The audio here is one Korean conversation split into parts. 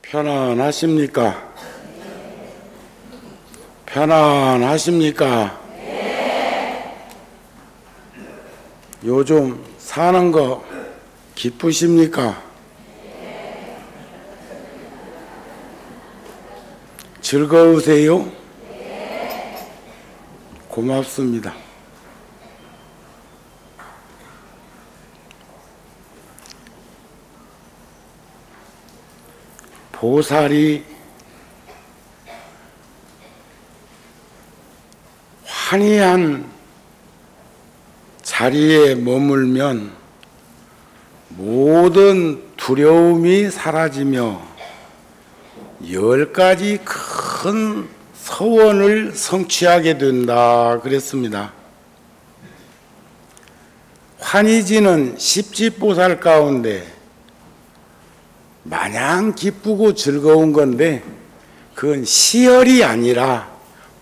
편안하십니까? 편안하십니까? 요즘 사는 거 기쁘십니까? 즐거우세요? 고맙습니다. 보살이 환희한 자리에 머물면 모든 두려움이 사라지며 10가지 큰 서원을 성취하게 된다 그랬습니다. 환희지는 십지보살 가운데 마냥 기쁘고 즐거운 건데 그건 시열이 아니라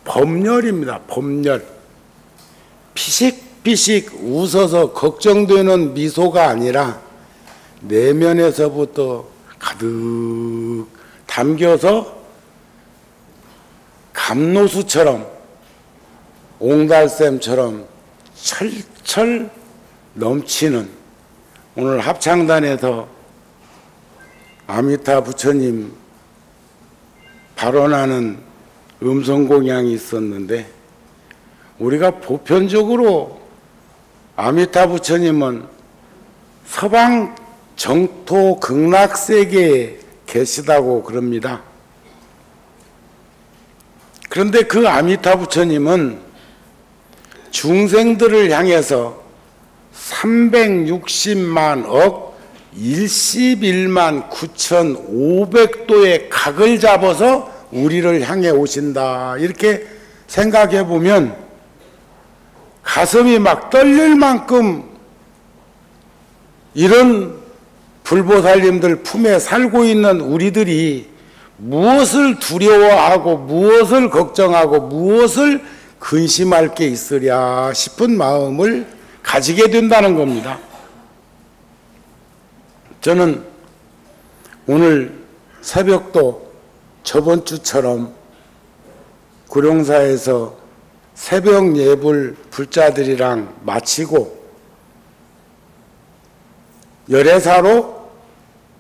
법열입니다. 법열. 피식피식 웃어서 걱정되는 미소가 아니라 내면에서부터 가득 담겨서 감노수처럼 옹달샘처럼 철철 넘치는, 오늘 합창단에서 아미타 부처님 발언하는 음성공양이 있었는데, 우리가 보편적으로 아미타 부처님은 서방 정토 극락세계에 계시다고 그럽니다. 그런데 그 아미타 부처님은 중생들을 향해서 360만 억 11만 9,500도의 각을 잡아서 우리를 향해 오신다, 이렇게 생각해 보면 가슴이 막 떨릴 만큼 이런 불보살님들 품에 살고 있는 우리들이 무엇을 두려워하고 무엇을 걱정하고 무엇을 근심할 게 있으랴 싶은 마음을 가지게 된다는 겁니다. 저는 오늘 새벽도 저번 주처럼 구룡사에서 새벽 예불 불자들이랑 마치고 열애사로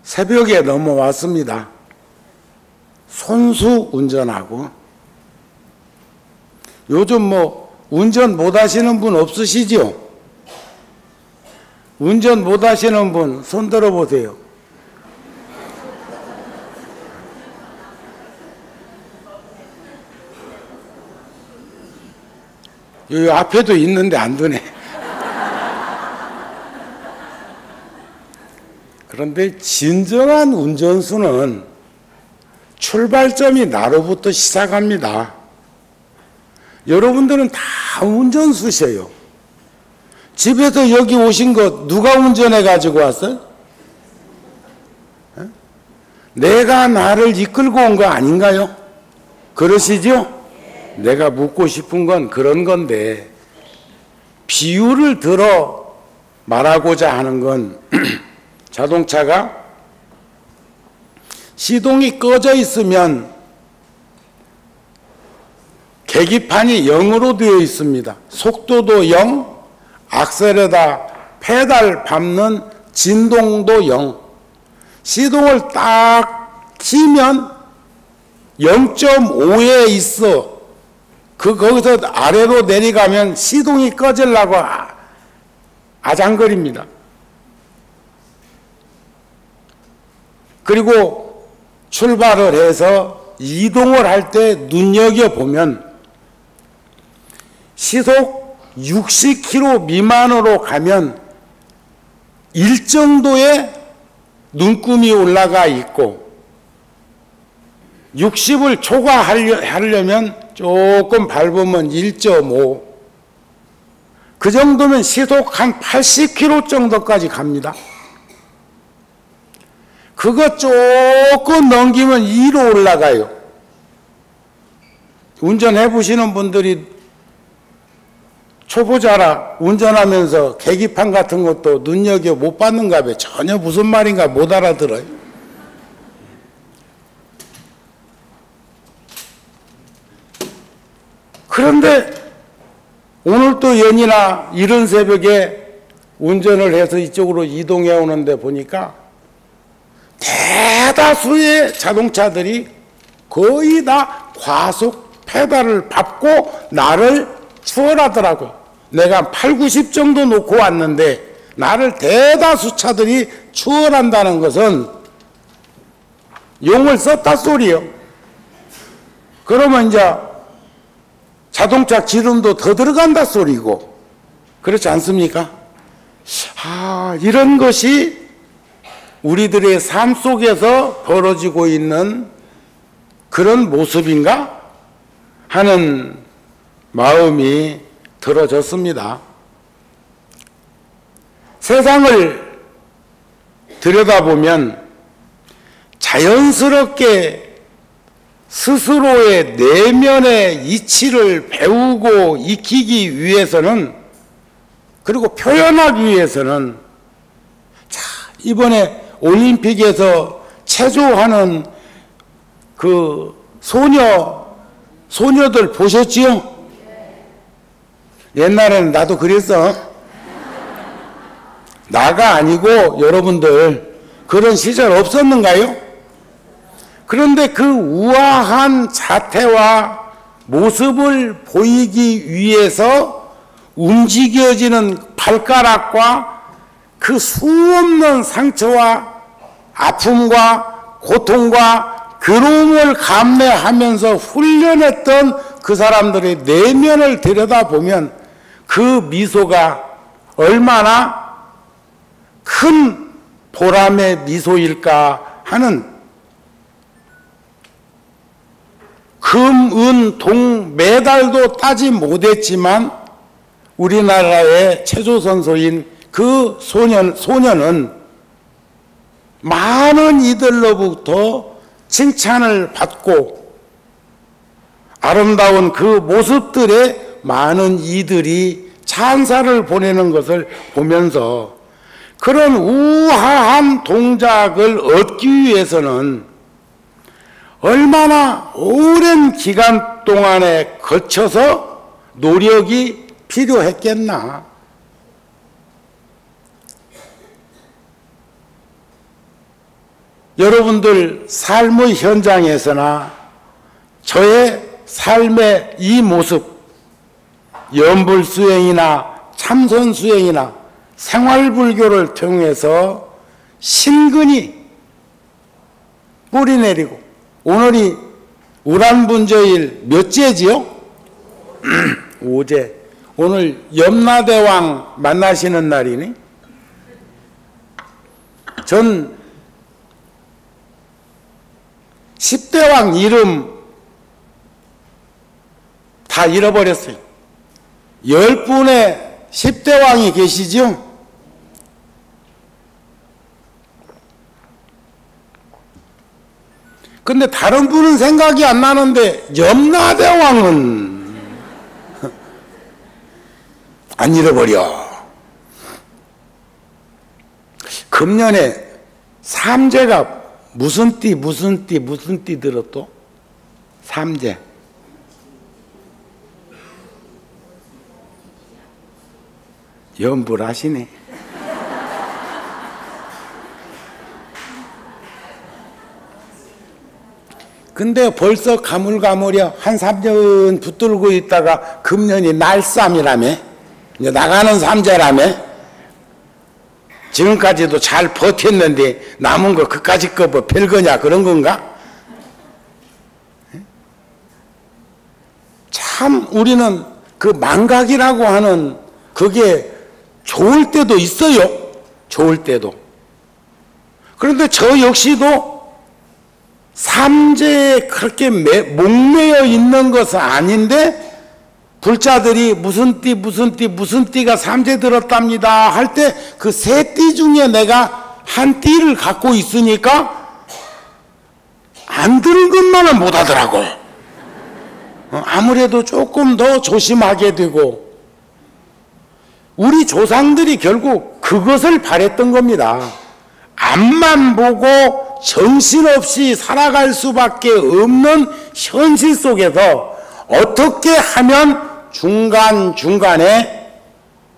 새벽에 넘어왔습니다. 손수 운전하고. 요즘 뭐 운전 못 하시는 분 없으시죠? 운전 못 하시는 분 손 들어 보세요. 여기 앞에도 있는데 안 드네. 그런데 진정한 운전수는 출발점이 나로부터 시작합니다. 여러분들은 다 운전수셔요. 집에서 여기 오신 거 누가 운전해 가지고 왔어요? 내가 나를 이끌고 온 거 아닌가요? 그러시죠? 내가 묻고 싶은 건 그런 건데, 비유를 들어 말하고자 하는 건 자동차가 시동이 꺼져 있으면 계기판이 0으로 되어 있습니다. 속도도 0, 악셀에다 페달 밟는 진동도 0. 시동을 딱 키면 0.5에 있어. 거기서 아래로 내려가면 시동이 꺼지려고 아장거립니다. 그리고 출발을 해서 이동을 할 때 눈여겨보면 시속 60km 미만으로 가면 일정도의 눈금이 올라가 있고, 60을 초과하려면 조금 밟으면 1.5, 그 정도면 시속 한 80km 정도까지 갑니다. 그거 조금 넘기면 2로 올라가요. 운전해 보시는 분들이 초보자라 운전하면서 계기판 같은 것도 눈여겨 못 봤는가 봐요. 전혀 무슨 말인가 못 알아들어요. 그런데 오늘 또 연이나 이른 새벽에 운전을 해서 이쪽으로 이동해 오는데 보니까 대다수의 자동차들이 거의 다 과속 페달을 밟고 나를 추월하더라고요. 내가 8, 90 정도 놓고 왔는데 나를 대다수 차들이 추월한다는 것은 용을 썼다 소리요. 그러면 이제 자동차 기름도 더 들어간다 소리고, 그렇지 않습니까? 이런 것이 우리들의 삶 속에서 벌어지고 있는 그런 모습인가 하는 마음이 들어졌습니다. 세상을 들여다보면 자연스럽게 스스로의 내면의 이치를 배우고 익히기 위해서는, 그리고 표현하기 위해서는, 자, 이번에 올림픽에서 체조하는 그 소녀들 보셨지요? 옛날에는 나도 그랬어. 나가 아니고 여러분들 그런 시절 없었는가요? 그런데 그 우아한 자태와 모습을 보이기 위해서 움직여지는 발가락과 그 수없는 상처와 아픔과 고통과 괴로움을 감내하면서 훈련했던 그 사람들의 내면을 들여다보면 그 미소가 얼마나 큰 보람의 미소일까 하는, 금, 은, 동, 메달도 따지 못했지만 우리나라의 체조 선수인 그 소년은 많은 이들로부터 칭찬을 받고 아름다운 그 모습들에 많은 이들이 찬사를 보내는 것을 보면서 그런 우아한 동작을 얻기 위해서는 얼마나 오랜 기간 동안에 걸쳐서 노력이 필요했겠나. 여러분들 삶의 현장에서나 저의 삶의 이 모습, 연불수행이나 참선수행이나 생활불교를 통해서 신근히 뿌리내리고, 오늘이 우란분저일 몇째지요? 5제. 오늘 염라대왕 만나시는 날이니? 전 10대왕 이름 다 잃어버렸어요. 10분의 10대왕이 계시죠? 근데 다른 분은 생각이 안 나는데 염라대왕은 안 잃어버려. 금년에 삼재가 무슨 띠 들었또? 삼재. 연불하시네. 근데 벌써 가물가물이야. 한 3년 붙들고 있다가 금년이 날쌈이라며, 이제 나가는 삼재라며. 지금까지도 잘 버텼는데 남은 거 그까짓 거 뭐 별거냐 그런 건가? 참 우리는 그 망각이라고 하는 그게 좋을 때도 있어요. 좋을 때도. 그런데 저 역시도 삼재에 그렇게 목매여 있는 것은 아닌데, 불자들이 무슨 띠가 삼재 들었답니다 할 때 그 세 띠 중에 내가 한 띠를 갖고 있으니까 안 들은 것만은 못 하더라고. 아무래도 조금 더 조심하게 되고, 우리 조상들이 결국 그것을 바랬던 겁니다. 앞만 보고 정신없이 살아갈 수밖에 없는 현실 속에서 어떻게 하면 중간중간에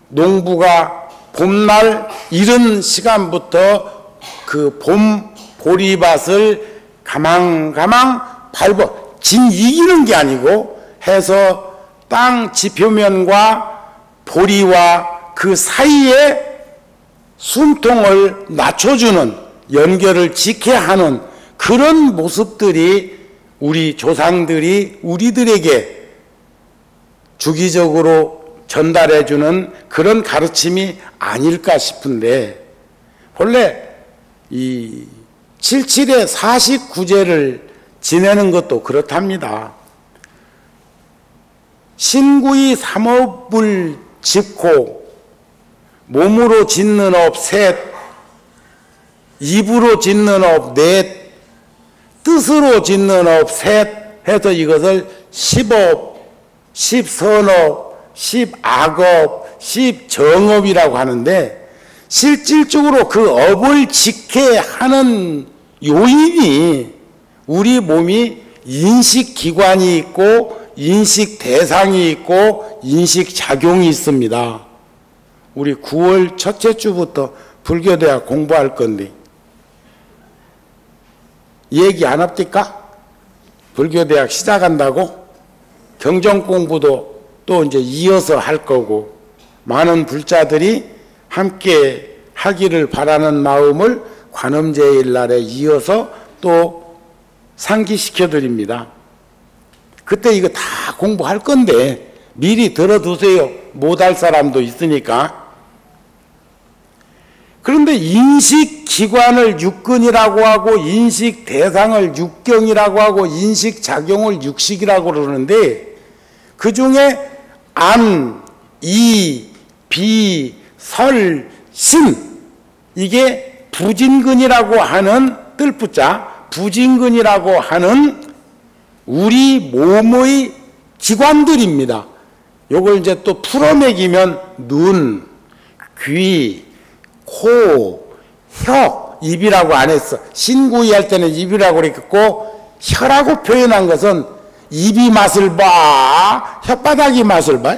농부가 봄날 이른 시간부터 그 봄 보리밭을 가망가망 밟아 진 이기는 게 아니고 해서 땅 지표면과 보리와 그 사이에 숨통을 낮춰주는 연결을 지켜야 하는 그런 모습들이 우리 조상들이 우리들에게 주기적으로 전달해주는 그런 가르침이 아닐까 싶은데, 본래 이 77의 49제를 지내는 것도 그렇답니다. 신구이 삼업을 짓고 몸으로 짓는 업 셋, 입으로 짓는 업 넷, 뜻으로 짓는 업 셋 해서 이것을 10업, 10선업, 10악업, 10정업이라고 하는데, 실질적으로 그 업을 지켜야 하는 요인이 우리 몸이 인식기관이 있고 인식대상이 있고 인식작용이 있습니다. 우리 9월 첫째 주부터 불교대학 공부할 건데 얘기 안 합니까? 불교대학 시작한다고? 경전 공부도 또 이제 이어서 할 거고, 많은 불자들이 함께 하기를 바라는 마음을 관음제일 날에 이어서 또 상기시켜 드립니다. 그때 이거 다 공부할 건데 미리 들어두세요. 못할 사람도 있으니까. 그런데 인식기관을 육근이라고 하고 인식대상을 육경이라고 하고 인식작용을 육식이라고 그러는데, 그 중에 안, 이, 비, 설, 신, 이게 부진근이라고 하는 뜰부자, 부진근이라고 하는 우리 몸의 기관들입니다. 요걸 이제 또 풀어매기면 눈, 귀, 코, 혀, 입이라고 안 했어. 신구이 할 때는 입이라고 그랬고, 혀라고 표현한 것은 입이 맛을 봐, 혓바닥이 맛을 봐.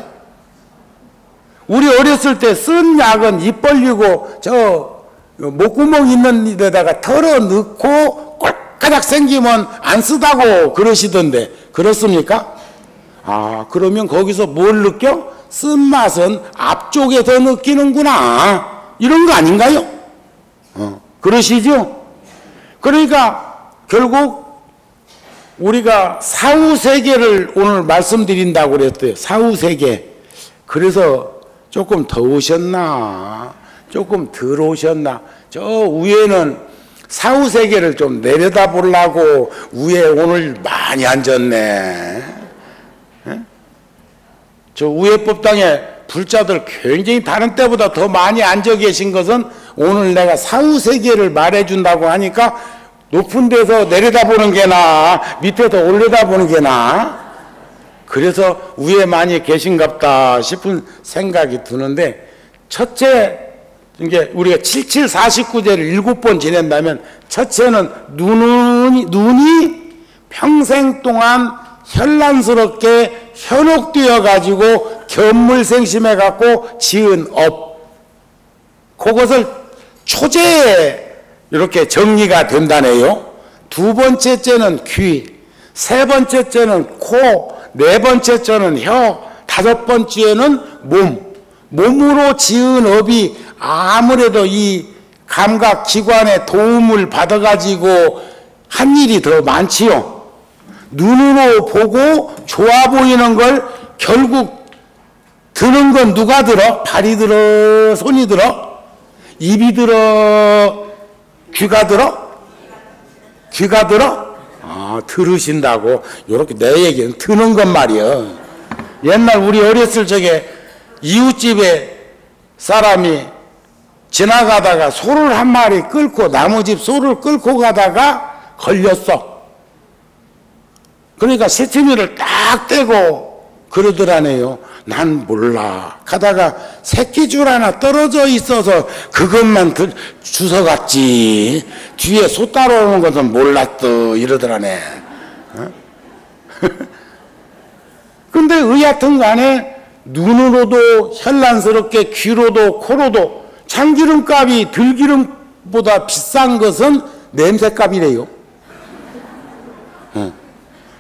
우리 어렸을 때 쓴 약은 입 벌리고 저 목구멍 있는 데다가 털어 넣고 꼴까닥 생기면 안 쓰다고 그러시던데 그렇습니까? 아, 그러면 거기서 뭘 느껴? 쓴맛은 앞쪽에 더 느끼는구나, 이런 거 아닌가요? 그러시죠? 그러니까 결국 우리가 사후세계를 오늘 말씀드린다고 그랬어요. 사후세계. 그래서 조금 더우셨나 조금 덜 오셨나, 저 위에는 사후세계를 좀 내려다 보려고 위에 오늘 많이 앉았네. 에? 저 우회법당에 불자들 굉장히 다른 때보다 더 많이 앉아 계신 것은 오늘 내가 사후세계를 말해준다고 하니까 높은 데서 내려다보는 게 나아, 밑에서 올려다보는 게 나아? 그래서 위에 많이 계신갑다 싶은 생각이 드는데, 첫째, 이게 우리가 7749제를 7번 지낸다면, 첫째는 눈이 평생 동안 현란스럽게 현혹되어 가지고 견물생심해 갖고 지은 업, 그것을 초제에 이렇게 정리가 된다네요. 두 번째째는 귀, 세 번째째는 코, 네 번째째는 혀, 다섯 번째는 몸으로 지은 업이 아무래도 이 감각 기관의 도움을 받아가지고 한 일이 더 많지요. 눈으로 보고 좋아 보이는 걸 결국 드는 건 누가 들어? 발이 들어? 손이 들어? 입이 들어? 귀가 들어? 귀가 들어? 아, 들으신다고. 요렇게 내 얘기는 드는 건 말이야. 옛날 우리 어렸을 적에 이웃집에 사람이 지나가다가 소를 한 마리 끌고, 나무 집 소를 끌고 가다가 걸렸어. 그러니까 새치미를 딱 떼고 그러더라네요. 난 몰라. 가다가 새끼줄 하나 떨어져 있어서 그것만 주워갔지. 뒤에 소 따라오는 것은 몰랐어. 이러더라네. 어? 근데 의하튼 간에 눈으로도 현란스럽게 귀로도 코로도 참기름값이 들기름보다 비싼 것은 냄새값이래요.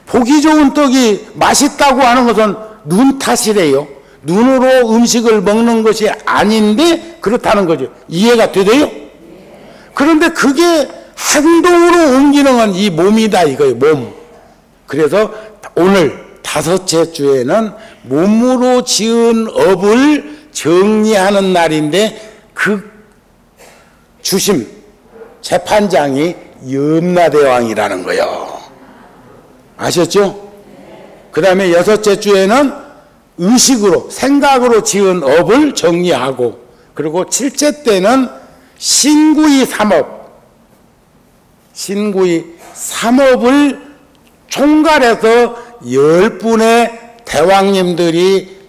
보기 좋은 떡이 맛있다고 하는 것은 눈 탓이래요. 눈으로 음식을 먹는 것이 아닌데 그렇다는 거죠. 이해가 되대요? 그런데 그게 행동으로 옮기는 건 이 몸이다 이거예요. 몸. 그래서 오늘 5째 주에는 몸으로 지은 업을 정리하는 날인데 그 주심 재판장이 염라대왕이라는 거예요. 아셨죠? 그 다음에 6째 주에는 의식으로 생각으로 지은 업을 정리하고, 그리고 7째 때는 신구이 3업, 신구이 3업을 총괄해서 10분의 대왕님들이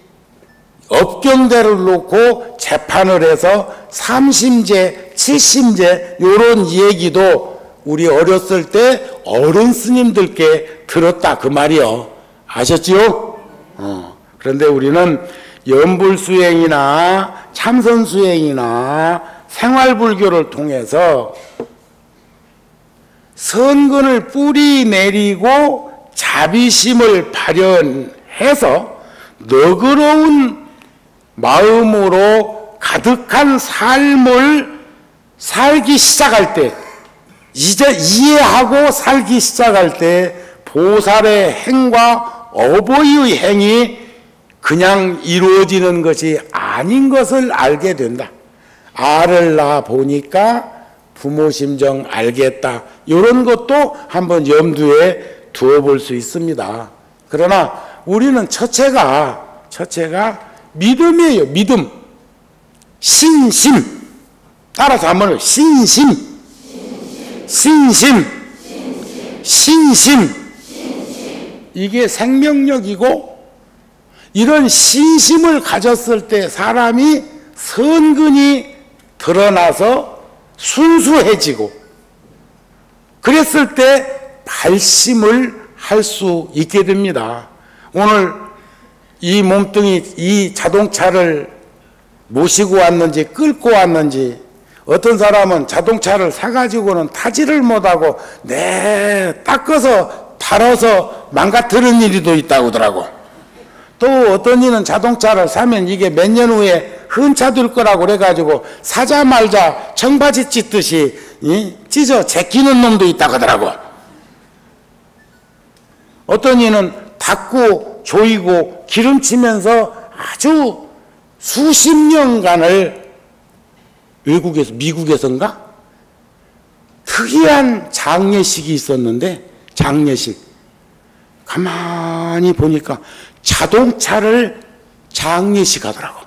업경대를 놓고 재판을 해서 3심제, 7심제 이런 얘기도 우리 어렸을 때 어른 스님들께 들었다 그 말이요. 아셨지요? 그런데 우리는 연불수행이나 참선수행이나 생활불교를 통해서 선근을 뿌리 내리고 자비심을 발현해서 너그러운 마음으로 가득한 삶을 살기 시작할 때, 이제 이해하고 살기 시작할 때 보살의 행과 어버이의 행이 그냥 이루어지는 것이 아닌 것을 알게 된다. 알을 낳아 보니까 부모 심정 알겠다. 이런 것도 한번 염두에 두어볼 수 있습니다. 그러나 우리는 첫째가 믿음이에요. 믿음. 신심. 따라서 한번 신심. 이게 생명력이고, 이런 신심을 가졌을 때 사람이 선근이 드러나서 순수해지고, 그랬을 때 발심을 할 수 있게 됩니다. 오늘 이 몸뚱이, 이 자동차를 모시고 왔는지 끌고 왔는지, 어떤 사람은 자동차를 사가지고는 타지를 못하고 닦아서 달아서 망가뜨리는 일도 있다고 하더라고. 또 어떤 이는 자동차를 사면 이게 몇 년 후에 흔차될 거라고 그래가지고 사자말자 청바지 찢듯이 찢어 제끼는 놈도 있다고 하더라고. 어떤 이는 닦고 조이고 기름치면서 아주 수십 년간을 외국에서, 미국에서인가? 특이한 장례식이 있었는데, 장례식. 가만히 보니까 자동차를 장례식 하더라고.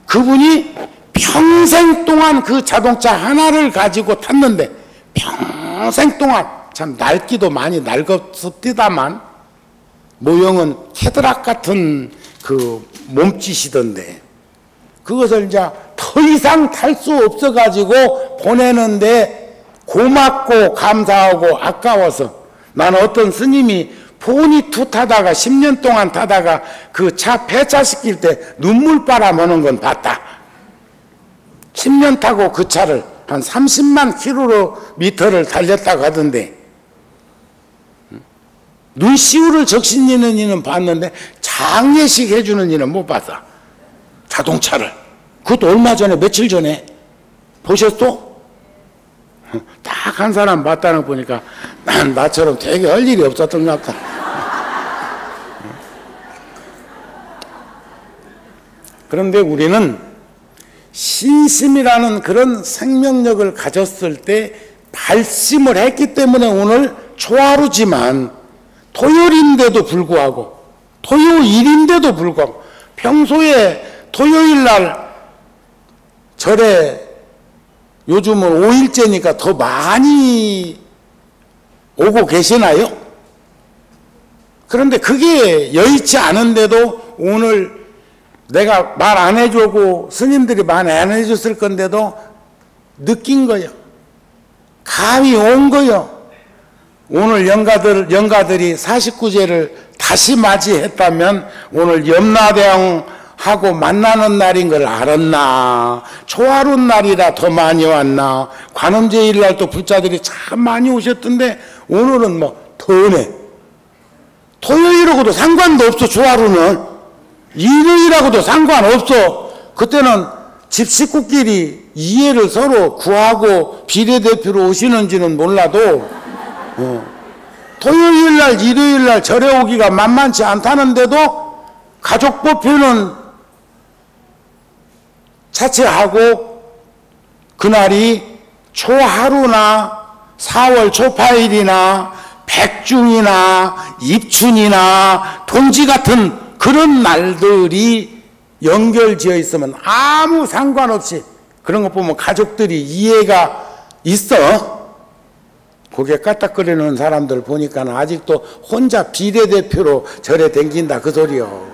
그분이 평생 동안 그 자동차 하나를 가지고 탔는데, 평생 동안, 참 낡기도 많이 낡았습니다만, 모형은 캐드락 같은 그 몸짓이던데, 그것을 이제 더 이상 탈 수 없어가지고 보내는데 고맙고 감사하고 아까워서, 나는 어떤 스님이 포니투 타다가 10년 동안 타다가 그 차 폐차시킬 때 눈물바람 오는 건 봤다. 10년 타고 그 차를 한 30만 킬로미터를 달렸다고 하던데, 눈시울을 적신이는 이는 봤는데 장례식 해주는 이는 못 봤어. 자동차를. 그것도 얼마 전에, 며칠 전에 보셨어? 딱 한 사람 봤다는 거 보니까 나처럼 되게 할 일이 없었던 것 같아. 그런데 우리는 신심이라는 그런 생명력을 가졌을 때 발심을 했기 때문에 오늘 초하루지만, 토요일인데도 불구하고, 토요일인데도 불구하고, 평소에 토요일날 절에 요즘은 5일째니까 더 많이 오고 계시나요? 그런데 그게 여의치 않은데도 오늘 내가 말 안 해주고 스님들이 말 안 해줬을 건데도 느낀 거예요. 감이 온 거예요. 오늘 영가들이 49제를 다시 맞이했다면 오늘 염라대왕하고 만나는 날인 걸 알았나? 초하룻 날이라 더 많이 왔나? 관음제일 날 또 불자들이 참 많이 오셨던데 오늘은 뭐 더네. 토요일하고도 상관도 없어. 초하루는 일요일하고도 상관없어. 그때는 집 식구끼리 이해를 서로 구하고 비례대표로 오시는지는 몰라도 토요일날 일요일날 절에 오기가 만만치 않다는데도 가족법회는 자체하고 그날이 초하루나 4월 초파일이나 백중이나 입춘이나 동지 같은 그런 날들이 연결지어 있으면 아무 상관없이 그런 거 보면 가족들이 이해가 있어. 고개 까딱거리는 사람들 보니까 아직도 혼자 비례대표로 절에 댕긴다 그 소리요.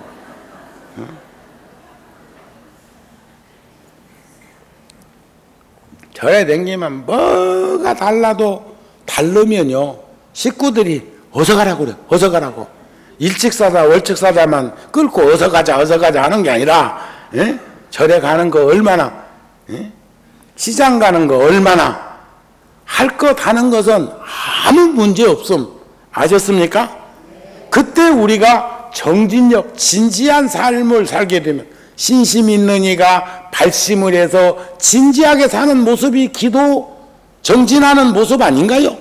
절에 댕기면 뭐가 달라도 다르면요 식구들이 어서 가라고 그래. 어서 가라고. 일찍사자 월찍사자만 끌고 어서 가자 하는 게 아니라 절에 가는 거 얼마나 시장 가는 거 얼마나 할 것 하는 것은 아무 문제 없음. 아셨습니까? 그때 우리가 정진력 진지한 삶을 살게 되면 신심 있는 이가 발심을 해서 진지하게 사는 모습이 기도 정진하는 모습 아닌가요?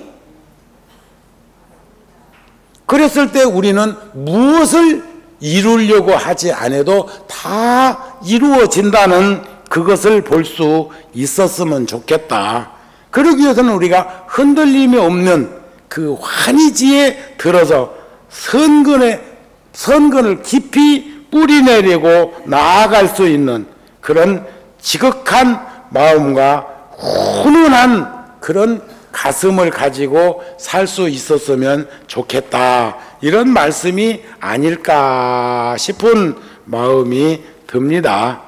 그랬을 때 우리는 무엇을 이루려고 하지 않아도 다 이루어진다는 그것을 볼 수 있었으면 좋겠다. 그러기 위해서는 우리가 흔들림이 없는 그 환희지에 들어서 선근을 깊이 뿌리내리고 나아갈 수 있는 그런 지극한 마음과 훈훈한 그런 가슴을 가지고 살 수 있었으면 좋겠다. 이런 말씀이 아닐까 싶은 마음이 듭니다.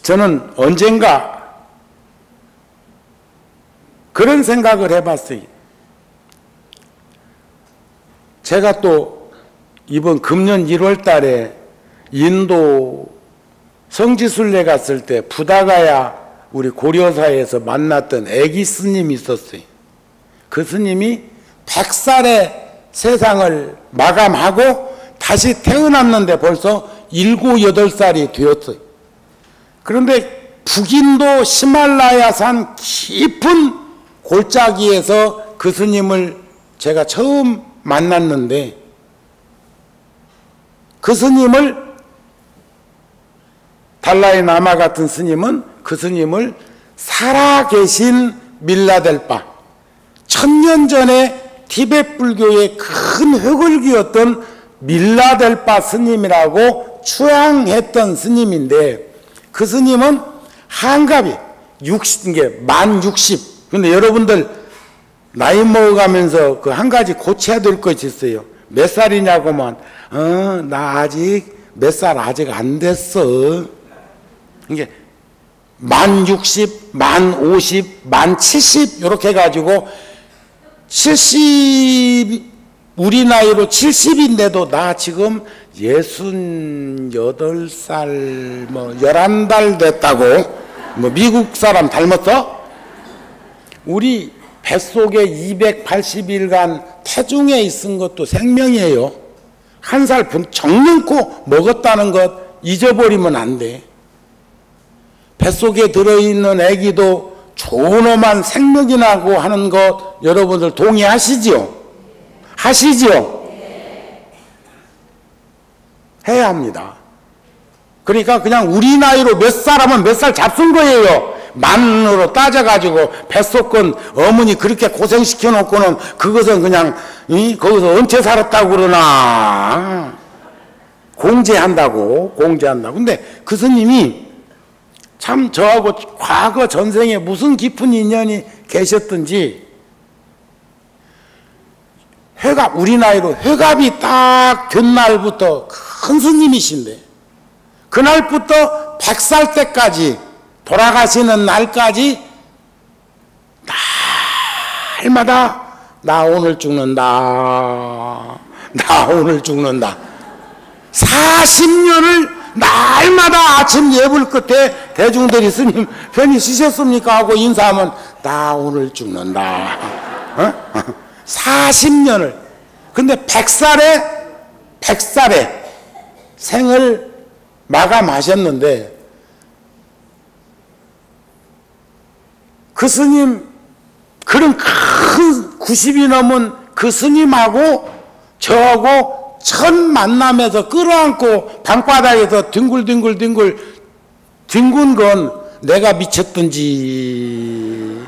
저는 언젠가 그런 생각을 해봤어요. 제가 또 이번 금년 1월 달에 인도 성지순례 갔을 때 부다가야 우리 고려사에서 만났던 애기 스님이 있었어요. 그 스님이 100살의 세상을 마감하고 다시 태어났는데 벌써 7, 8살이 되었어요. 그런데 북인도 히말라야산 깊은 골짜기에서 그 스님을 제가 처음 만났는데 그 스님을 달라이 라마 같은 스님은 그 스님을 살아계신 밀라델파 1000년 전에 티베트 불교의 큰 흑을기였던 밀라델파 스님이라고 추앙했던 스님인데 그 스님은 한갑이 만 60. 근데 여러분들 나이 먹어가면서 그 한 가지 고쳐야 될 것이 있어요. 몇 살이냐고만 나 아직 몇 살 아직 안 됐어. 이게 만 60, 만 50, 만 70 이렇게 해가지고 70 우리 나이로 70인데도 나 지금 68살 뭐 11달 됐다고 뭐 미국 사람 닮았어? 우리 뱃속에 280일간 태중에 있은 것도 생명이에요. 한 살 정년코 먹었다는 것 잊어버리면 안 돼. 뱃속에 들어있는 아기도 존엄한 생명이라고 하는 것 여러분들 동의하시지요? 하시지요? 해야 합니다. 그러니까 그냥 우리 나이로 몇 살 하면 몇 살 잡순 거예요. 만으로 따져가지고 뱃속건 어머니 그렇게 고생시켜 놓고는 그것은 그냥 거기서 언제 살았다고 그러나 공제한다고. 근데 그 스님이 참 저하고 과거 전생에 무슨 깊은 인연이 계셨던지 회갑 우리 나이로 회갑이 딱 된 날부터 큰 스님이신데 그날부터 100살 때까지 돌아가시는 날까지 날마다 나 오늘 죽는다. 나 오늘 죽는다. 40년을 날마다 아침 예불 끝에 대중들이 스님 편히 쉬셨습니까? 하고 인사하면 나 오늘 죽는다. 40년을. 근데 100살에 생을 마감하셨는데 그 스님, 그런 큰 90이 넘은 그 스님하고 저하고 첫 만남에서 끌어안고 방바닥에서 뒹굴 뒹군 건 내가 미쳤던지.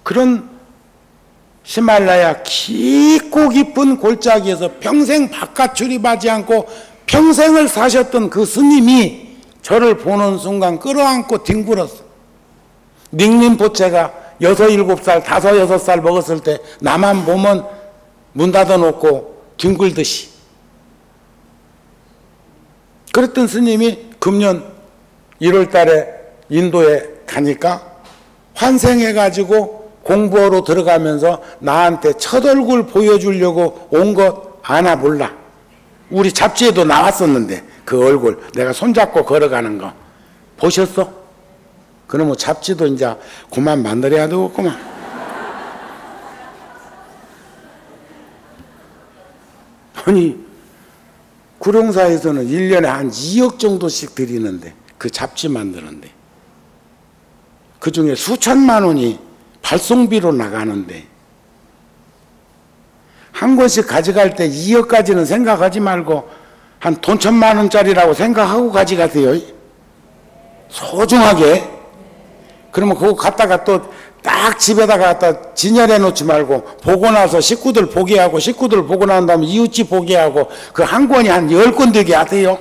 그런 히말라야 깊고 깊은 골짜기에서 평생 바깥 출입하지 않고 평생을 사셨던 그 스님이 저를 보는 순간 끌어안고 뒹굴었어. 닉림포체가 6, 7살, 5, 6살 먹었을 때 나만 보면 문 닫아놓고 뒹굴듯이. 그랬던 스님이 금년 1월 달에 인도에 가니까 환생해가지고 공부하러 들어가면서 나한테 첫 얼굴 보여주려고 온 것 아나 몰라. 우리 잡지에도 나왔었는데 그 얼굴 내가 손잡고 걸어가는 거 보셨어? 그러면 잡지도 이제 그만 만들어야 되겠구만. 아니 구룡사에서는 1년에 한 2억 정도씩 드리는데 그 잡지 만드는데 그 중에 수천만 원이 발송비로 나가는데 한 권씩 가져갈 때 2억까지는 생각하지 말고 한 돈 1,000만 원짜리라고 생각하고 가져가세요. 소중하게. 그러면 그거 갖다가 또 딱 집에다가 갖다 진열해 놓지 말고 보고 나서 식구들 보게 하고 식구들 보고 난 다음에 이웃집 보게 하고 그 한 권이 한 10권 되게 하세요.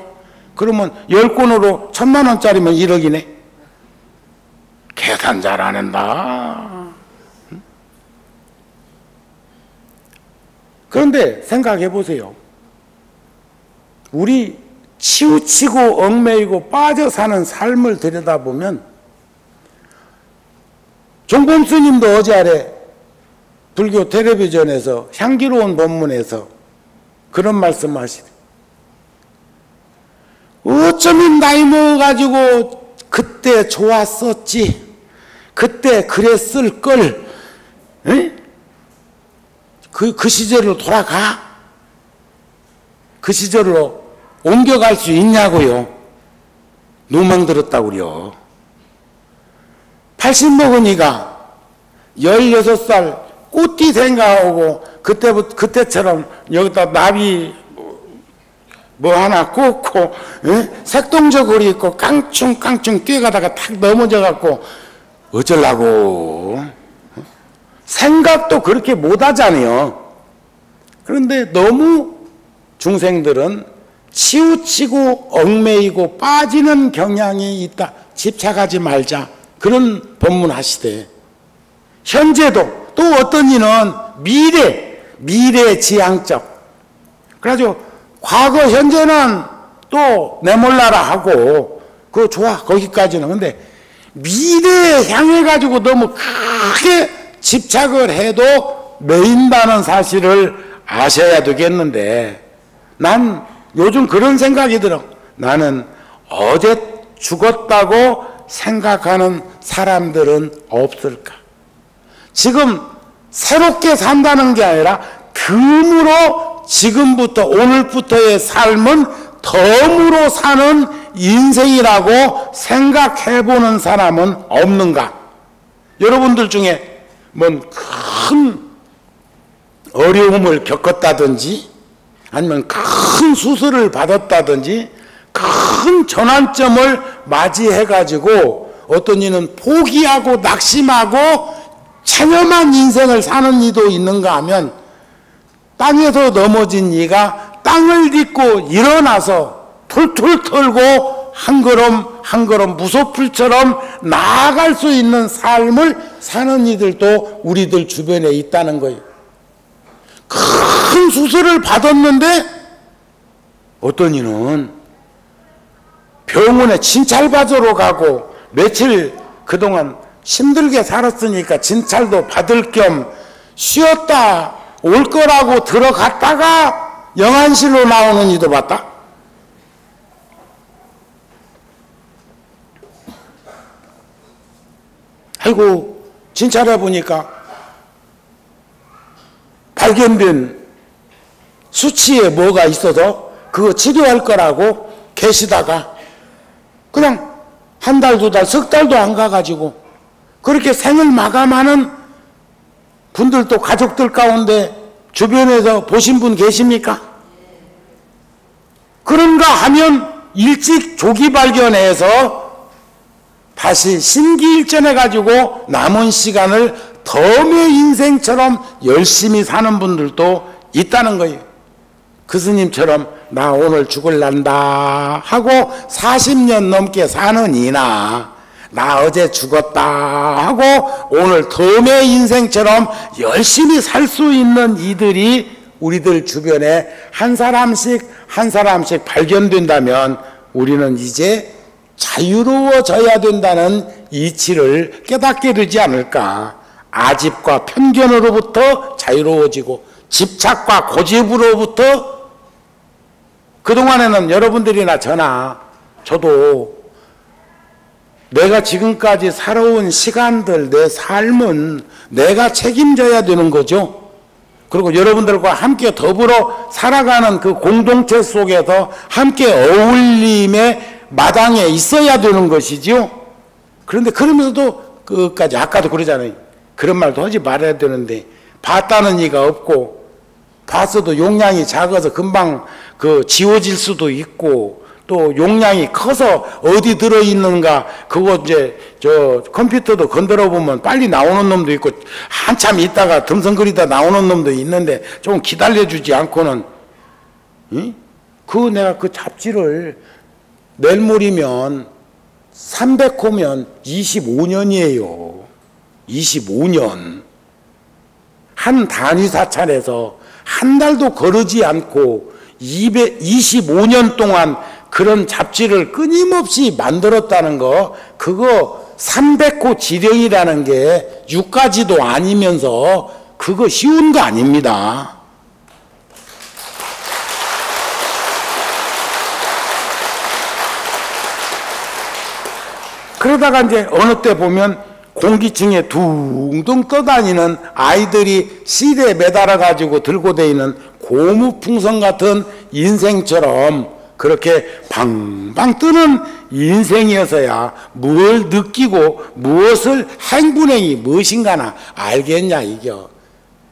그러면 10권으로 1,000만 원짜리면 1억이네. 계산 잘 안 한다. 그런데 생각해 보세요. 우리 치우치고 얽매이고 빠져 사는 삶을 들여다보면 종범 스님도 어제 아래 불교 텔레비전에서 향기로운 법문에서 그런 말씀 하시대. 어쩌면 나이 먹어가지고 그때 좋았었지. 그때 그랬을 걸. 그 시절로 돌아가? 그 시절로 옮겨갈 수 있냐고요? 노망 들었다고요. 80 먹으니까 16살 꽃띠 생각하고 그때처럼 여기다 나비 뭐 하나 꽂고 색동저고리 입고 깡충깡충 뛰어가다가 탁 넘어져갖고 어쩌려고. 생각도 그렇게 못하잖아요. 그런데 너무 중생들은 치우치고 얽매이고 빠지는 경향이 있다. 집착하지 말자. 그런 법문 하시대. 현재도 또 어떤 이는 미래지향적. 그래가지고 과거 현재는 또 내몰라라 하고 그거 좋아 거기까지는. 근데 미래에 향해 가지고 너무 크게 집착을 해도 매인다는 사실을 아셔야 되겠는데 난 요즘 그런 생각이 들어. 나는 어제 죽었다고 생각하는 사람들은 없을까? 지금 새롭게 산다는 게 아니라 덤으로 지금부터 오늘부터의 삶은 덤으로 사는 인생이라고 생각해보는 사람은 없는가? 여러분들 중에 뭔 큰 어려움을 겪었다든지 아니면 큰 수술을 받았다든지 큰 전환점을 맞이해가지고 어떤 이는 포기하고 낙심하고 체념한 인생을 사는 이도 있는가 하면 땅에서 넘어진 이가 땅을 딛고 일어나서 툴툴 털고 한 걸음 한 걸음 무소풀처럼 나아갈 수 있는 삶을 사는 이들도 우리들 주변에 있다는 거예요. 큰 수술을 받았는데 어떤 이는 병원에 진찰받으러 가고 며칠 그동안 힘들게 살았으니까 진찰도 받을 겸 쉬었다 올 거라고 들어갔다가 영안실로 나오는 이도 봤다. 아이고 진찰해 보니까 발견된 수치에 뭐가 있어서 그거 치료할 거라고 계시다가 그냥 한 달, 두 달, 석 달도 안 가가지고 그렇게 생을 마감하는 분들도 가족들 가운데 주변에서 보신 분 계십니까? 그런가 하면 일찍 조기 발견해서 다시 심기일전해가지고 남은 시간을 덤의 인생처럼 열심히 사는 분들도 있다는 거예요. 그 스님처럼 나 오늘 죽을란다 하고 40년 넘게 사는 이나 나 어제 죽었다 하고 오늘 덤의 인생처럼 열심히 살 수 있는 이들이 우리들 주변에 한 사람씩 한 사람씩 발견된다면 우리는 이제 자유로워져야 된다는 이치를 깨닫게 되지 않을까. 아집과 편견으로부터 자유로워지고 집착과 고집으로부터 그동안에는 여러분들이나 저나 저도 내가 지금까지 살아온 시간들 내 삶은 내가 책임져야 되는 거죠. 그리고 여러분들과 함께 더불어 살아가는 그 공동체 속에서 함께 어울림의 마당에 있어야 되는 것이죠. 그런데 그러면서도 끝까지 아까도 그러잖아요. 그런 말도 하지 말아야 되는데 봤다는 이가 없고 봤어도 용량이 작아서 금방 지워질 수도 있고 또 용량이 커서 어디 들어있는가 그거 이제 저 컴퓨터도 건드려 보면 빨리 나오는 놈도 있고 한참 있다가 듬성거리다 나오는 놈도 있는데 좀 기다려주지 않고는 내가 그 잡지를 내일 모리면 300호면 25년이에요. 25년. 한 단위 사찰에서 한 달도 거르지 않고 25년 동안 그런 잡지를 끊임없이 만들었다는 거, 그거 300호 지령이라는 게 6가지도 아니면서 그거 쉬운 거 아닙니다. 그러다가 이제 어느 때 보면 공기층에 둥둥 떠다니는 아이들이 실에 매달아 가지고 들고 다니는 고무풍선 같은 인생처럼 그렇게 방방 뜨는 인생이어서야 뭘 느끼고 무엇을 행분행이 무엇인가나 알겠냐 이겨.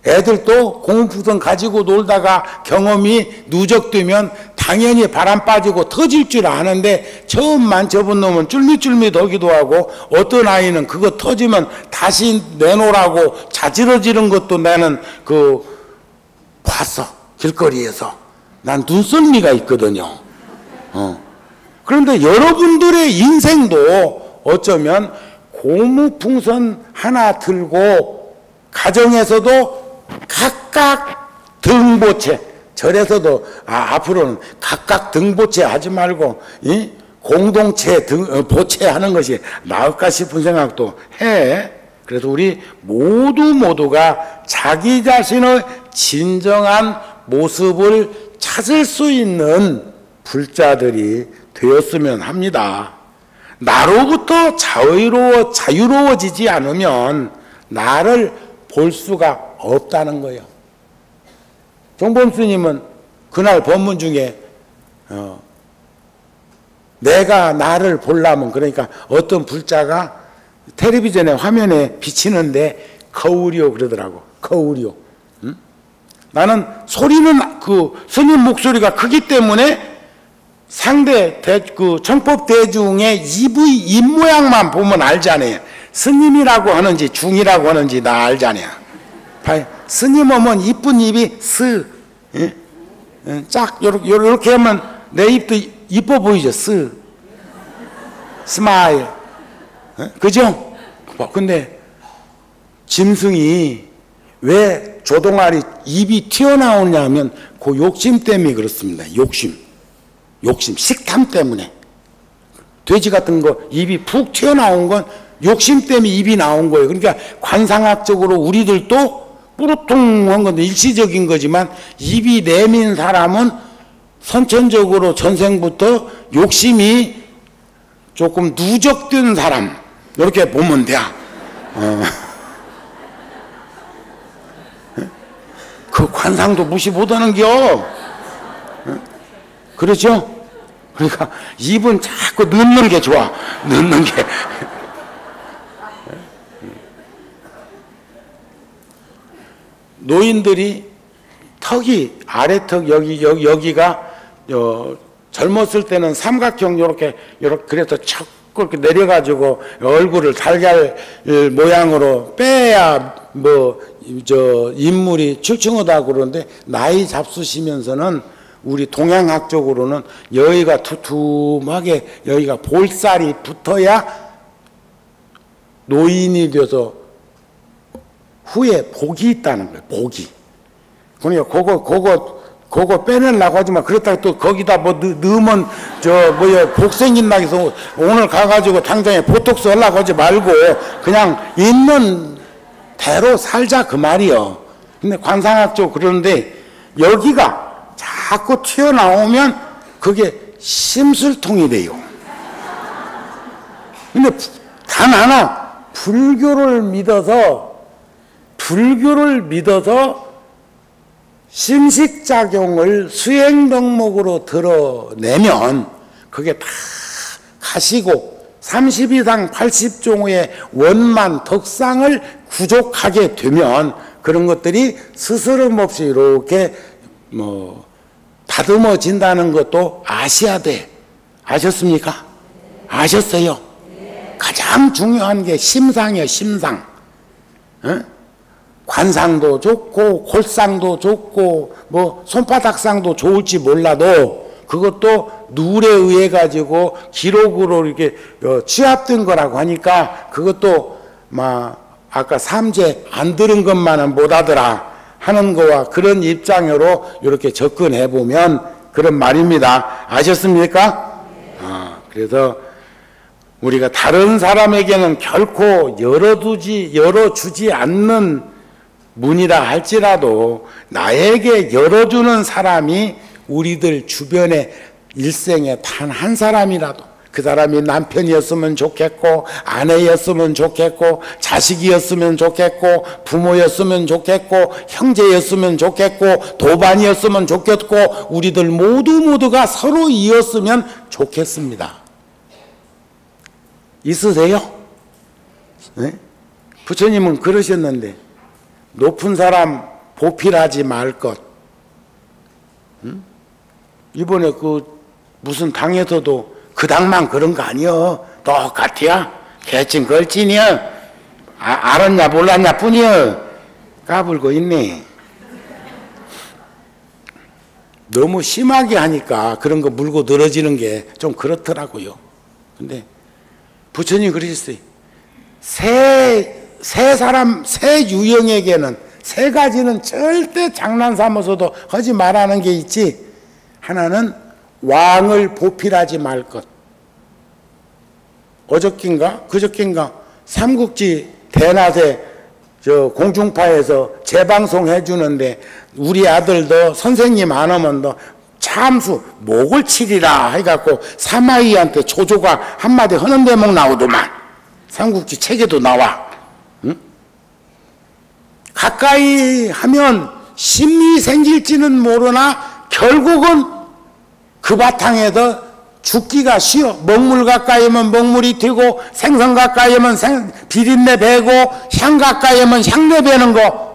애들도 고무풍선 가지고 놀다가 경험이 누적되면 당연히 바람 빠지고 터질 줄 아는데 처음 만져본 놈은 쫄밋쫄밋하기도 하고 어떤 아이는 그거 터지면 다시 내놓으라고 자지러지는 것도 나는 봤어. 길거리에서. 난 눈썰미가 있거든요. 그런데 여러분들의 인생도 어쩌면 고무풍선 하나 들고 가정에서도 각각 등보채, 절에서도 앞으로는 각각 등보채 하지 말고 공동체 보채 하는 것이 나을까 싶은 생각도 해. 그래서 우리 모두가 자기 자신의 진정한 모습을 찾을 수 있는 불자들이 되었으면 합니다. 나로부터 자유로워지지 않으면 나를 볼 수가 없다는 거예요. 정범 스님은 그날 법문 중에 내가 나를 보려면, 그러니까 어떤 불자가 텔레비전에 화면에 비치는데 거울이요 그러더라고. 거울이요. 응? 나는 소리는 스님 목소리가 크기 때문에 상대 청법 대중의 입 모양만 보면 알잖아요. 스님이라고 하는지 중이라고 하는지 나 알잖아요. 스님 오면 이쁜 입이 쫙 요렇게 하면 내 입도 이뻐 보이죠. 스마일. 그죠? 근데 짐승이 왜 조동아리 입이 튀어나오냐면 그 욕심 때문에 그렇습니다. 욕심, 식탐 때문에. 돼지 같은 거 입이 푹 튀어나온 건 욕심 때문에 입이 나온 거예요. 그러니까 관상학적으로 우리들도 뿌르퉁한 건데 일시적인 거지만 입이 내민 사람은 선천적으로 전생부터 욕심이 조금 누적된 사람 이렇게 보면 돼. 그 관상도 무시 못하는겨. 그렇죠? 그러니까 입은 자꾸 넣는 게 좋아. 넣는 게. 노인들이 턱이 아래턱 여기가 젊었을 때는 삼각형 요렇게 그래서 척 그렇게 내려가지고 얼굴을 달걀 모양으로 빼야 인물이 출중하다고 그러는데 나이 잡수시면서는 우리 동양학적으로는 여기가 두툼하게 여기가 볼살이 붙어야 노인이 돼서 후에 복이 있다는 거예요. 복이. 그러니까 그거 빼내려고 하지만 그렇다고 또 거기다 뭐 넣으면 복 생긴다 해서 오늘 가가지고 당장에 보톡스 하려고 하지 말고 그냥 있는 대로 살자 그 말이요. 근데 관상학적으로 그러는데 여기가 자꾸 튀어나오면 그게 심술통이 돼요. 근데 단 하나 불교를 믿어서 심식작용을 수행덕목으로 드러내면 그게 다 가시고 30 이상 80종의 원만 덕상을 구족하게 되면 그런 것들이 스스럼 없이 이렇게 다듬어진다는 것도 아셔야 돼. 아셨습니까? 아셨어요? 가장 중요한 게 심상이에요. 심상. 관상도 좋고 골상도 좋고 손바닥상도 좋을지 몰라도 그것도 누에 의해 가지고 기록으로 이렇게 취합된 거라고 하니까 그것도 아까 삼재 안 들은 것만은 못하더라 하는 거와 그런 입장으로 이렇게 접근해 보면 그런 말입니다. 아셨습니까? 그래서 우리가 다른 사람에게는 결코 열어주지 않는 문이라 할지라도 나에게 열어주는 사람이 우리들 주변에 일생에 단 한 사람이라도 그 사람이 남편이었으면 좋겠고 아내였으면 좋겠고 자식이었으면 좋겠고 부모였으면 좋겠고 형제였으면 좋겠고 도반이었으면 좋겠고 우리들 모두가 서로 이었으면 좋겠습니다. 있으세요? 네? 부처님은 그러셨는데 높은 사람 보필하지 말 것. 이번에 무슨 당에서도 그 당만 그런 거 아니여. 똑같이야. 개친 걸친이야. 알았냐 몰랐냐 뿐이여. 까불고 있네. 너무 심하게 하니까 그런 거 물고 늘어지는 게 좀 그렇더라고요. 근데 부처님 그러셨어요. 새 유형에게는 세 가지는 절대 장난 삼아서도 하지 말라는 게 있지. 하나는 왕을 보필하지 말 것. 어저께인가 그저께인가 삼국지 대낮에 공중파에서 재방송 해주는데 우리 아들도 선생님 안 오면 너 참수 목을 치리라 해갖고 사마이한테 조조가 한마디 하는 대목 나오더만. 삼국지 책에도 나와. 응? 가까이 하면 심리 생길지는 모르나 결국은 그 바탕에서 죽기가 쉬워. 먹물 가까이 하면 먹물이 튀고 생선 가까이 하면 비린내 배고 향 가까이 하면 향내 배는 거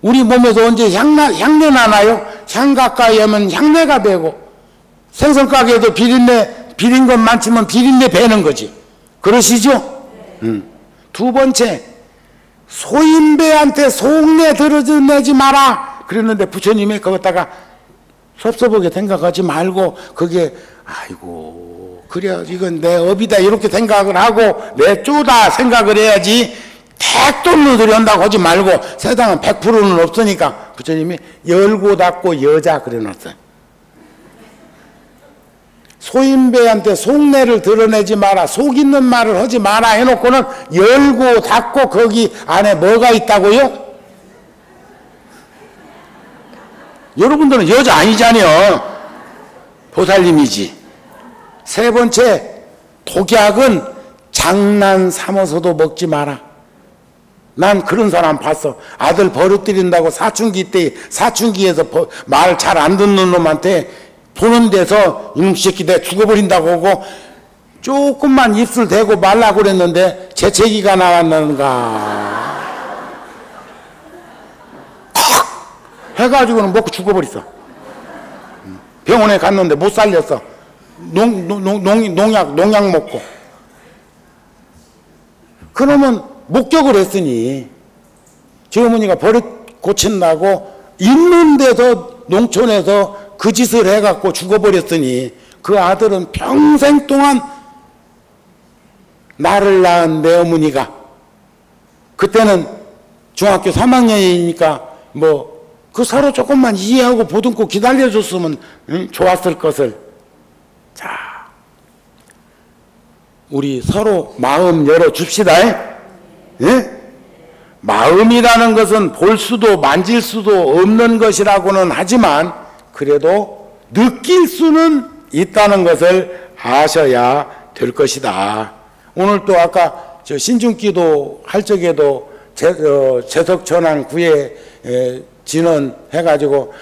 우리 몸에서 언제 향내 나나요? 향 가까이 하면 향내가 배고 생선 가게에도 비린 것 많지만 비린내 배는 거지. 그러시죠? 두 번째, 소인배한테 속내 들어내지 마라 그랬는데 부처님이 그것다가 섭섭하게 생각하지 말고 그게 아이고 그래 이건 내 업이다 이렇게 생각을 하고 내 쪼다 생각을 해야지 택도로 들여온다고 하지 말고 세상은 100%는 없으니까 부처님이 열고 닫고 여자 그래놨어요. 소인배한테 속내를 드러내지 마라, 속 있는 말을 하지 마라 해놓고는 열고 닫고 거기 안에 뭐가 있다고요? 여러분들은 여자 아니잖아요. 보살님이지. 세 번째, 독약은 장난 삼아서도 먹지 마라. 난 그런 사람 봤어. 아들 버릇들인다고 사춘기 때, 사춘기에서 말 잘 안 듣는 놈한테 보는 데서 이놈 새끼 내가 죽어버린다고 하고 조금만 입술 대고 말라고 그랬는데 재채기가 나왔는가. 탁! 해가지고는 먹고 죽어버렸어. 병원에 갔는데 못 살렸어. 농약 먹고. 그러면 목격을 했으니 저 어머니가 버릇 고친다고 있는데도 농촌에서 그 짓을 해갖고 죽어버렸으니 그 아들은 평생 동안 나를 낳은 내 어머니가 그때는 중학교 3학년이니까 뭐 그 서로 조금만 이해하고 보듬고 기다려줬으면 좋았을 것을. 자, 우리 서로 마음 열어줍시다. 예? 마음이라는 것은 볼 수도 만질 수도 없는 것이라고는 하지만 그래도 느낄 수는 있다는 것을 아셔야 될 것이다. 오늘 또 아까 저 신중기도 할 적에도 제석천왕 구에 진언 해가지고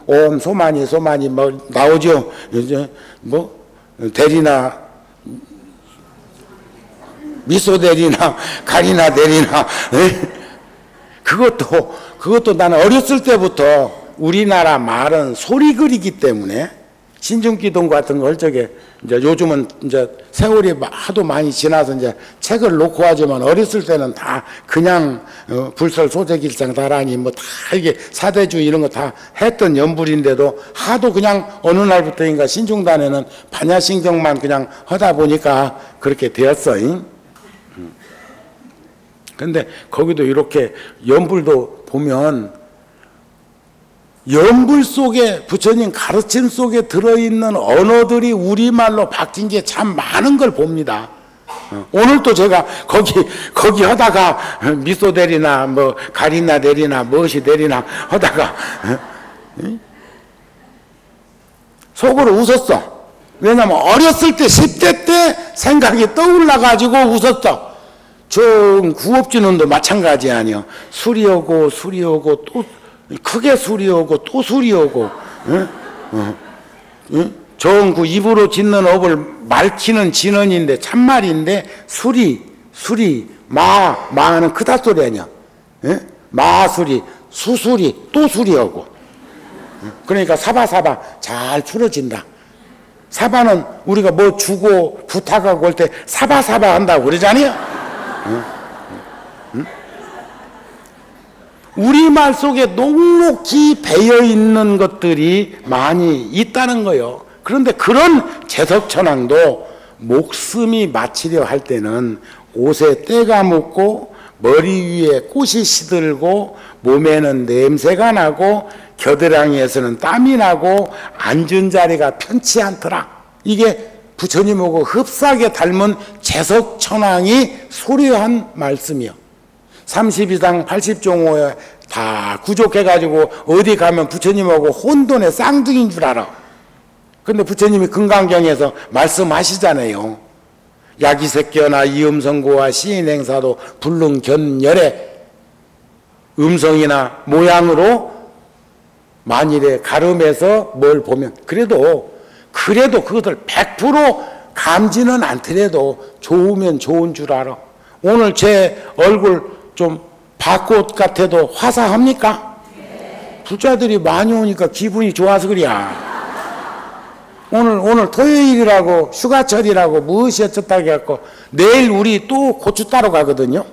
옴 소만이 뭐 나오죠. 이제 뭐 대리나 미소 대리나 가리나 대리나 그것도 나는 어렸을 때부터 우리나라 말은 소리 그리기 때문에 신중기동 같은 거 할 적에 이제 요즘은 이제 세월이 하도 많이 지나서 이제 책을 놓고 하지만 어렸을 때는 다 그냥 불설 소재길상 다라니 뭐 다 이게 사대주 이런 거 다 했던 연불인데도 하도 그냥 어느 날부터인가 신중단에는 반야신경만 그냥 하다 보니까 그렇게 되었어요. 근데 거기도 이렇게 연불도 보면 연불 속에 부처님 가르침 속에 들어있는 언어들이 우리말로 바뀐 게 참 많은 걸 봅니다. 오늘도 제가 거기 하다가 미소 대리나 뭐 가리나 대리나 무엇이 대리나 하다가 속으로 웃었어. 왜냐면 어렸을 때 10대 때 생각이 떠올라가지고 웃었어. 저 구업진원도 마찬가지 아니요. 술이 오고 또 크게 술이 오고 또 술이 오고 정구 입으로 짓는 업을 말키는 진언인데 참말인데 술이 마는 크다 소리 아니야. 마술이 수술이 또 술이 오고 그러니까 사바사바 잘 풀어진다. 사바는 우리가 뭐 주고 부탁하고 할 때 사바사바 한다고 그러잖아요. 우리말 속에 녹록히 배어있는 것들이 많이 있다는 거예요. 그런데 그런 제석천왕도 목숨이 마치려 할 때는 옷에 때가 묻고 머리 위에 꽃이 시들고 몸에는 냄새가 나고 겨드랑이에서는 땀이 나고 앉은 자리가 편치 않더라. 이게 부처님하고 흡사하게 닮은 제석천왕이 소리한 말씀이요. 32상 80종호에 다 구족해가지고 어디 가면 부처님하고 혼돈의 쌍둥이인 줄 알아. 근데 부처님이 금강경에서 말씀하시잖아요. 야기색견화 이음성고와 시인행사도 불능견열의 음성이나 모양으로 만일에 가름해서 뭘 보면 그래도 그것을 100% 감지는 않더라도 좋으면 좋은 줄 알아. 오늘 제 얼굴 좀 밭꽃 같아도 화사합니까? 부자들이 많이 오니까 기분이 좋아서 그래야. 오늘 토요일이라고 휴가철이라고 무엇이 어쩌다고 해갖고 내일 우리 또 고추 따러 가거든요.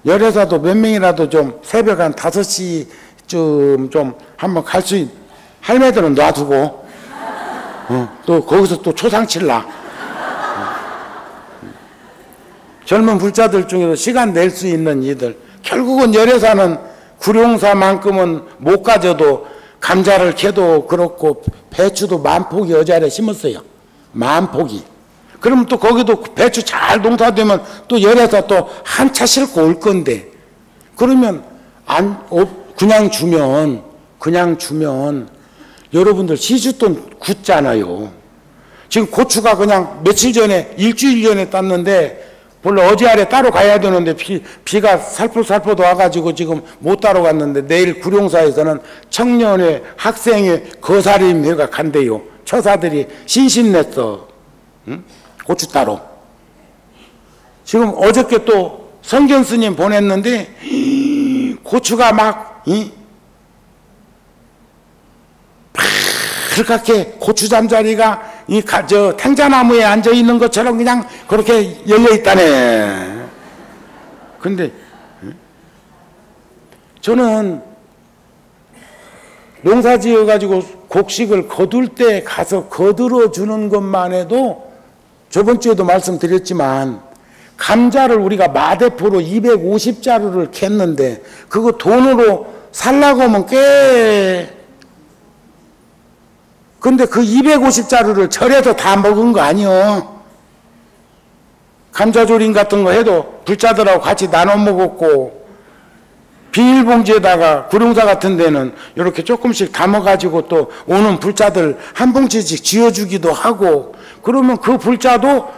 열애사도 몇 명이라도 좀 새벽 한 5시쯤 좀 한번 갈 수 있는 할매들은 놔두고 또 거기서 또 초상 칠라. 젊은 불자들 중에서 시간 낼 수 있는 이들 결국은 열애사는 구룡사만큼은 못 가져도 감자를 캐도 그렇고 배추도 만폭이 여자리에 심었어요. 만포기. 그러면 또 거기도 배추 잘 농사되면 또 열에서 또 한 차 싣고 올 건데, 그러면 그냥 주면 여러분들 시주돈 굳잖아요. 지금 고추가 그냥 며칠 전에, 일주일 전에 땄는데, 원래 어제 아래 따로 가야 되는데 비가 살포살포도 와가지고 지금 못 따로 갔는데, 내일 구룡사에서는 청년회 학생회 거사림회가 간대요. 처사들이 신신냈어. 응? 고추 따로. 지금 어저께 또 성견 스님 보냈는데 고추가 막 파랗게 고추 잠자리가 저 탱자나무에 앉아 있는 것처럼 그냥 그렇게 열려 있다네. 근데 저는 농사 지어 가지고 곡식을 거둘 때 가서 거들어 주는 것만 해도, 저번 주에도 말씀드렸지만 감자를 우리가 마대포로 250자루를 캤는데 그거 돈으로 살라고 하면 근데 그 250자루를 절에서 다 먹은 거 아니요. 감자조림 같은 거 해도 불자들하고 같이 나눠 먹었고, 비닐봉지에다가 구룡사 같은 데는 이렇게 조금씩 담아가지고 또 오는 불자들 한 봉지씩 쥐어주기도 하고, 그러면 그 불자도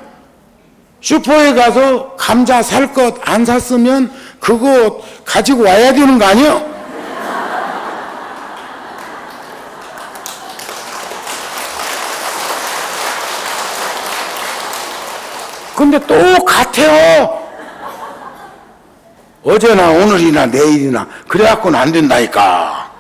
슈퍼에 가서 감자 살 것 안 샀으면 그거 가지고 와야 되는 거 아니에요? 근데 똑같아요. 어제나 오늘이나 내일이나 그래갖고는 안 된다니까.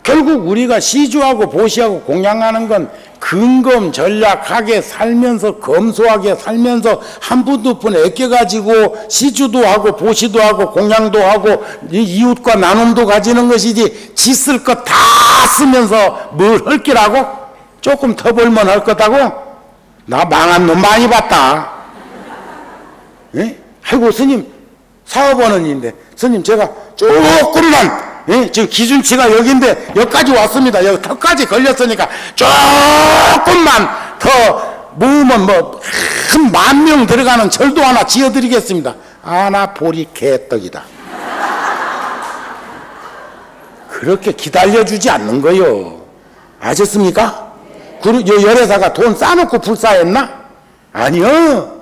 결국 우리가 시주하고 보시하고 공양하는 건 근검전략하게 살면서, 검소하게 살면서 한 푼 두 푼 아껴가지고 시주도 하고 보시도 하고 공양도 하고 이웃과 나눔도 가지는 것이지, 지 쓸 것 다 쓰면서 뭘 할 끼라고? 조금 더 벌면 할 거다고? 나 망한 놈 많이 봤다. 예? 아이고 스님 사업원인데, 스님 제가 조금만, 예? 지금 기준치가 여기인데 여기까지 왔습니다. 여기 턱까지 걸렸으니까 조금만 더 모으면 뭐 한 10,000명 들어가는 절도 하나 지어드리겠습니다. 아, 나 보리 개떡이다. 그렇게 기다려주지 않는 거요. 아셨습니까? 열애사가 돈 싸놓고 불사했나? 아니요.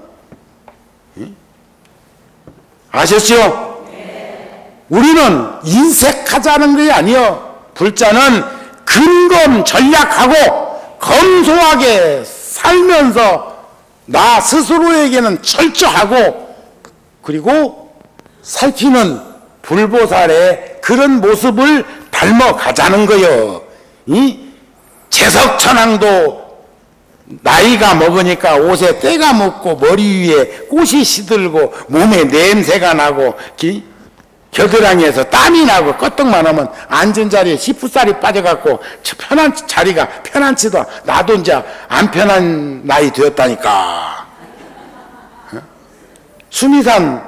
아셨죠? 우리는 인색하자는 게 아니요. 불자는 근검 전략하고 검소하게 살면서 나 스스로에게는 철저하고, 그리고 살피는 불보살의 그런 모습을 닮아가자는 거요. 이 재석천왕도 나이가 먹으니까 옷에 때가 묻고 머리 위에 꽃이 시들고 몸에 냄새가 나고 겨드랑이에서 땀이 나고 껐떡만 하면 앉은 자리에 시프살이 빠져갖고 편한 자리가 편안치도, 나도 이제 안 편한 나이 되었다니까. 수미산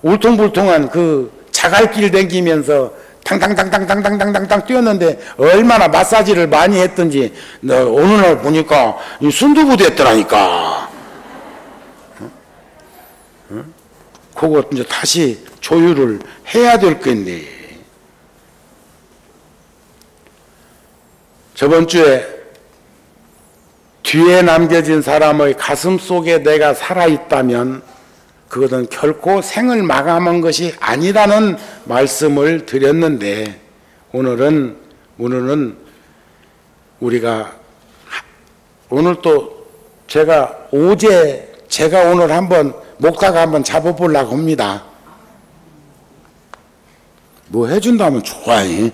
울퉁불퉁한 그 자갈길 댕기면서 탕탕탕탕탕탕탕탕 뛰었는데 얼마나 마사지를 많이 했던지 어느 날 보니까 순두부 됐더라니까. 그거 이제 다시 조율을 해야 될 건데. 저번 주에 뒤에 남겨진 사람의 가슴 속에 내가 살아있다면 그것은 결코 생을 마감한 것이 아니라는 말씀을 드렸는데, 오늘은 우리가 오늘 또 제가 오늘 한번 목사가 한번 잡아보려고 합니다. 뭐 해준다면 좋아해.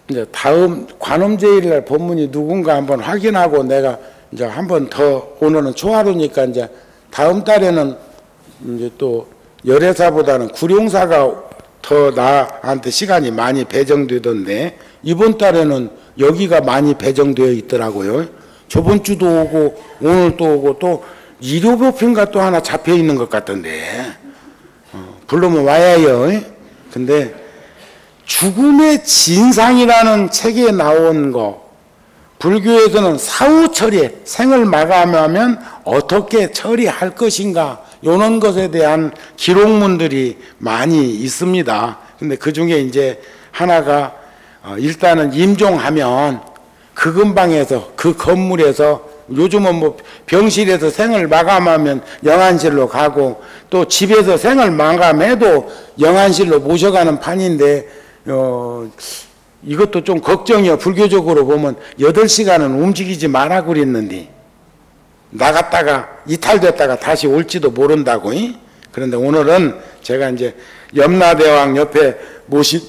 이제 다음 관음제일날 본문이 누군가 한번 확인하고, 내가 이제 한번 더, 오늘은 초하루니까 이제 다음 달에는 이제 또 열애사보다는 구룡사가 더 나한테 시간이 많이 배정되던데, 이번 달에는 여기가 많이 배정되어 있더라고요. 저번 주도 오고 오늘 또 오고 또 일요법인가 또 하나 잡혀 있는 것 같던데, 부르면 와야요. 근데 죽음의 진상이라는 책에 나온 거, 불교에서는 사후 처리, 생을 마감하면 어떻게 처리할 것인가, 이런 것에 대한 기록문들이 많이 있습니다. 근데 그 중에 이제 하나가 일단은 임종하면 그 근방에서, 그 건물에서, 요즘은 뭐 병실에서 생을 마감하면 영안실로 가고, 또 집에서 생을 마감해도 영안실로 모셔가는 판인데, 이것도 좀 걱정이요. 불교적으로 보면 8시간은 움직이지 마라 그랬는데 나갔다가 이탈됐다가 다시 올지도 모른다고. 그런데 오늘은 제가 이제 염라대왕 옆에 모신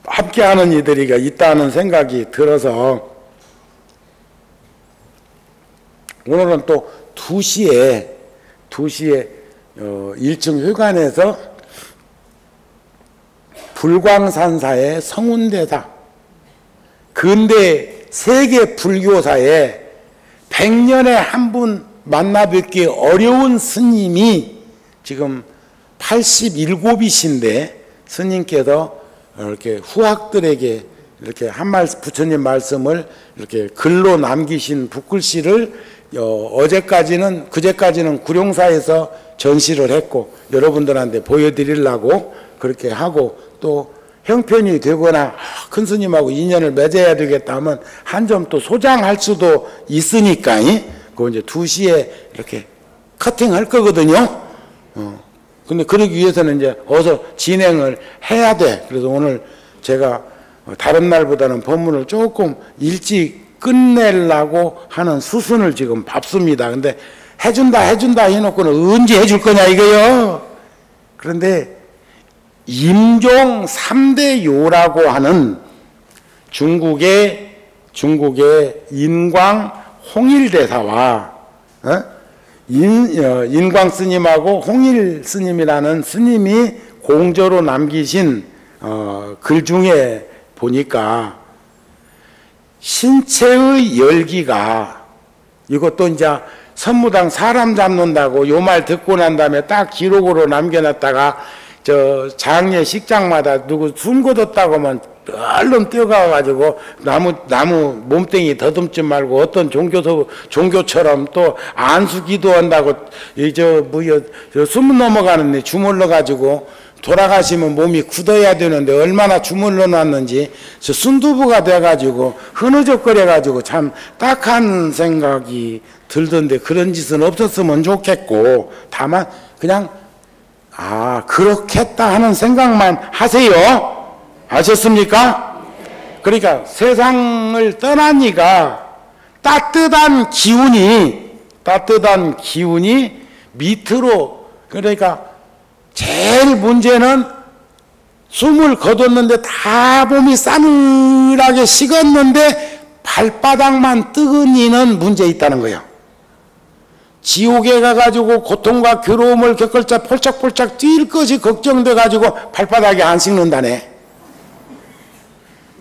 함께하는 이들이가 있다는 생각이 들어서 오늘은 또 2시에 1층 회관에서 불광산사의 성운대사, 근대 세계 불교사에 100년에 한 분 만나 뵙기 어려운 스님이 지금 87이신데 스님께서 이렇게 후학들에게 이렇게 부처님 말씀을 이렇게 글로 남기신 붓글씨를 그제까지는 구룡사에서 전시를 했고 여러분들한테 보여드리려고 그렇게 하고, 또 형편이 되거나 큰 스님하고 인연을 맺어야 되겠다 하면 한 점 또 소장할 수도 있으니까 그거 이제 2시에 이렇게 커팅할 거거든요. 근데 그러기 위해서는 이제 어서 진행을 해야 돼. 그래서 오늘 제가 다른 날보다는 법문을 조금 일찍 끝내려고 하는 수순을 지금 밟습니다. 근데 해준다 해놓고는 언제 해줄 거냐 이거요. 그런데 임종 3대요라고 하는 중국의 인광 홍일대사와 인광 스님하고 홍일 스님이라는 스님이 공저로 남기신 글 중에 보니까 신체의 열기가, 이것도 이제 선무당 사람 잡는다고 요 말 듣고 난 다음에 딱 기록으로 남겨놨다가 장례 식장마다 누구 숨 거뒀다고 하면 얼른 뛰어가가지고 나무 몸뚱이 더듬지 말고 어떤 종교처럼 또 안수 기도한다고 숨 넘어가는데 주물러가지고 돌아가시면 몸이 굳어야 되는데 얼마나 주물러 놨는지 순두부가 돼가지고 흐느적거려가지고 참 딱한 생각이 들던데 그런 짓은 없었으면 좋겠고, 다만 그냥 그렇겠다 하는 생각만 하세요. 아셨습니까? 그러니까 세상을 떠나니까 따뜻한 기운이 밑으로, 그러니까 제일 문제는 숨을 거뒀는데 다 몸이 싸늘하게 식었는데 발바닥만 뜨거니는 문제 있다는 거예요. 지옥에 가가지고 고통과 괴로움을 겪을 자 폴짝폴짝 뛸 것이 걱정돼가지고 발바닥에 안 식는다네.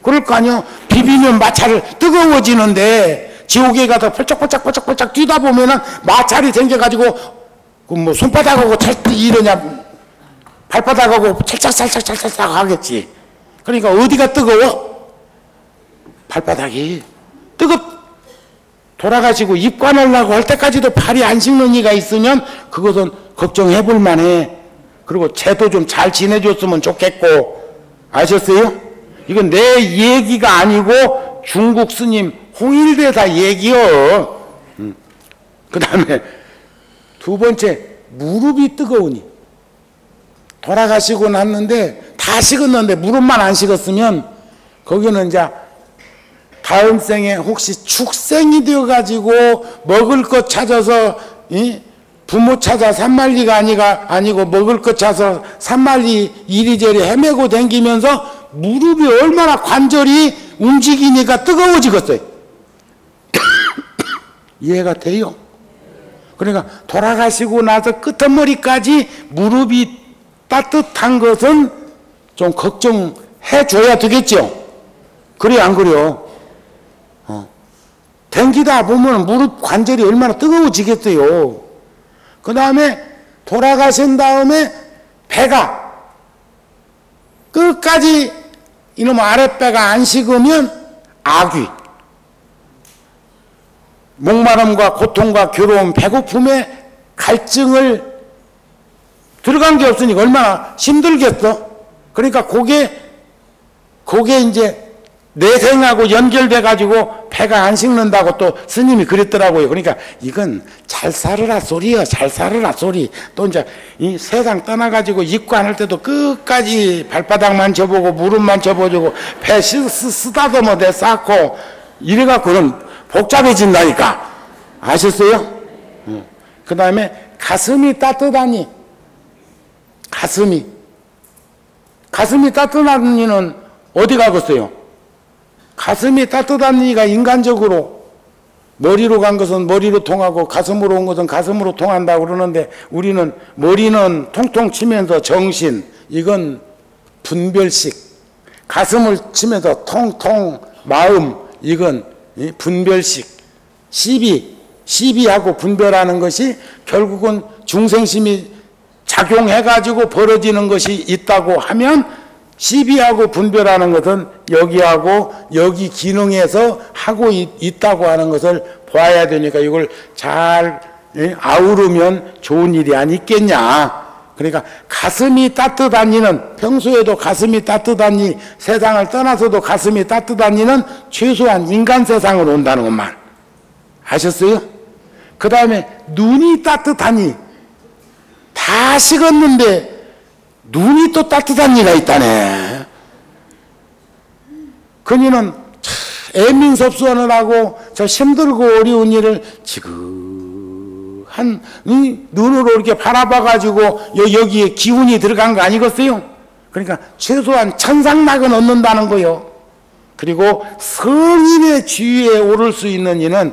그럴 거 아니요. 비비면 마찰을 뜨거워지는데 지옥에 가서 폴짝폴짝 뛰다 보면은 마찰이 생겨가지고 손바닥하고 이러냐 발바닥하고 찰싹 하겠지. 그러니까 어디가 뜨거워? 발바닥이 돌아가시고 입관하려고 할 때까지도 발이 안 식는 이가 있으면 그것은 걱정해 볼 만해. 그리고 쟤도 좀 잘 지내줬으면 좋겠고. 아셨어요? 이건 내 얘기가 아니고 중국 스님 홍일대사 얘기요. 그 다음에 두 번째, 무릎이 뜨거우니. 돌아가시고 났는데 다 식었는데 무릎만 안 식었으면 거기는 이제 다음 생에 혹시 축생이 되어가지고 먹을 것 찾아서 부모 찾아 산만리가 아니고 먹을 것 찾아서 산만리 이리저리 헤매고 댕기면서 무릎이 얼마나 관절이 움직이니까 뜨거워지겠어요. 이해가 돼요? 그러니까 돌아가시고 나서 끄트머리까지 무릎이 따뜻한 것은 좀 걱정해 줘야 되겠죠. 그래 안 그래요? 댕기다 보면 무릎 관절이 얼마나 뜨거워지겠어요. 그 다음에 돌아가신 다음에 배가 끝까지 이놈 아랫배가 안 식으면 악귀, 목마름과 고통과 괴로움, 배고픔에 갈증을 들어간 게 없으니까 얼마나 힘들겠어. 그러니까 그게 이제 내생하고 연결돼 가지고 배가 안 식는다고 또 스님이 그랬더라고요. 그러니까 이건 잘 살으라 소리야. 잘 살으라 소리. 또 이제 이 세상 떠나 가지고 입관할 때도 끝까지 발바닥만 접어보고 무릎만 접어주고 배 쓰다듬어 내 쌓고 이래 갖고는 복잡해진다니까. 아셨어요? 그 다음에 가슴이 따뜻하니, 가슴이 따뜻한 이는 어디 가겠어요? 가슴이 따뜻한 이가 인간적으로 머리로 간 것은 머리로 통하고 가슴으로 온 것은 가슴으로 통한다고 그러는데, 우리는 머리는 통통 치면서 정신, 이건 분별식, 가슴을 치면서 통통 마음, 이건 분별식, 시비하고 분별하는 것이 결국은 중생심이 작용해가지고 벌어지는 것이 있다고 하면, 시비하고 분별하는 것은 여기하고 여기 기능에서 하고 있다고 하는 것을 봐야 되니까 이걸 잘 아우르면 좋은 일이 아니겠냐. 그러니까 가슴이 따뜻한 이는, 평소에도 가슴이 따뜻한 이, 세상을 떠나서도 가슴이 따뜻한 이는 최소한 인간 세상으로 온다는 것만 아셨어요? 그 다음에 눈이 따뜻하니, 다 식었는데 눈이 또 따뜻한 이가 있다네. 그니는 애민섭수하느라고 저 힘들고 어려운 일을 지그한 눈으로 이렇게 바라봐가지고 여기에 기운이 들어간 거 아니겠어요? 그러니까 최소한 천상락은 얻는다는 거요. 그리고 성인의 지위에 오를 수 있는 이는,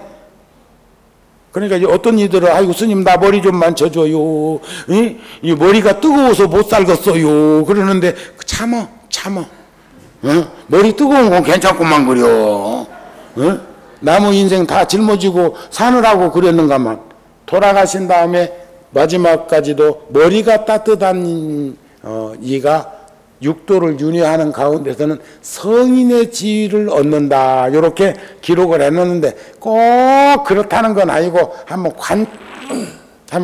그러니까 어떤 이들은 아이고 스님 나 머리 좀 만져줘요. 이 머리가 뜨거워서 못 살겠어요. 그러는데 참어. 머리 뜨거운 건 괜찮구만 그려. 남의 인생 다 짊어지고 사느라고 그랬는가만. 돌아가신 다음에 마지막까지도 머리가 따뜻한 이가 육도를 윤회하는 가운데서는 성인의 지위를 얻는다, 이렇게 기록을 해놓는데, 꼭 그렇다는 건 아니고 한번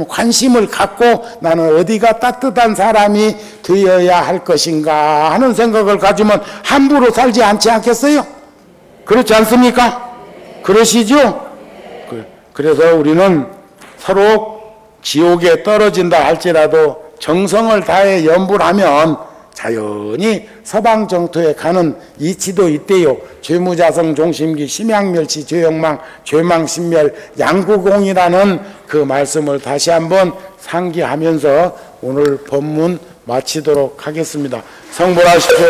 관심을 갖고 나는 어디가 따뜻한 사람이 되어야 할 것인가 하는 생각을 가지면 함부로 살지 않지 않겠어요? 그렇지 않습니까? 그러시죠? 그래서 우리는 서로 지옥에 떨어진다 할지라도 정성을 다해 연불 하면 자연히 서방 정토에 가는 이치도 있대요. 죄무자성 종심기 심양멸치 죄영망 죄망신멸 양구공이라는 그 말씀을 다시 한번 상기하면서 오늘 법문 마치도록 하겠습니다. 성불하십시오.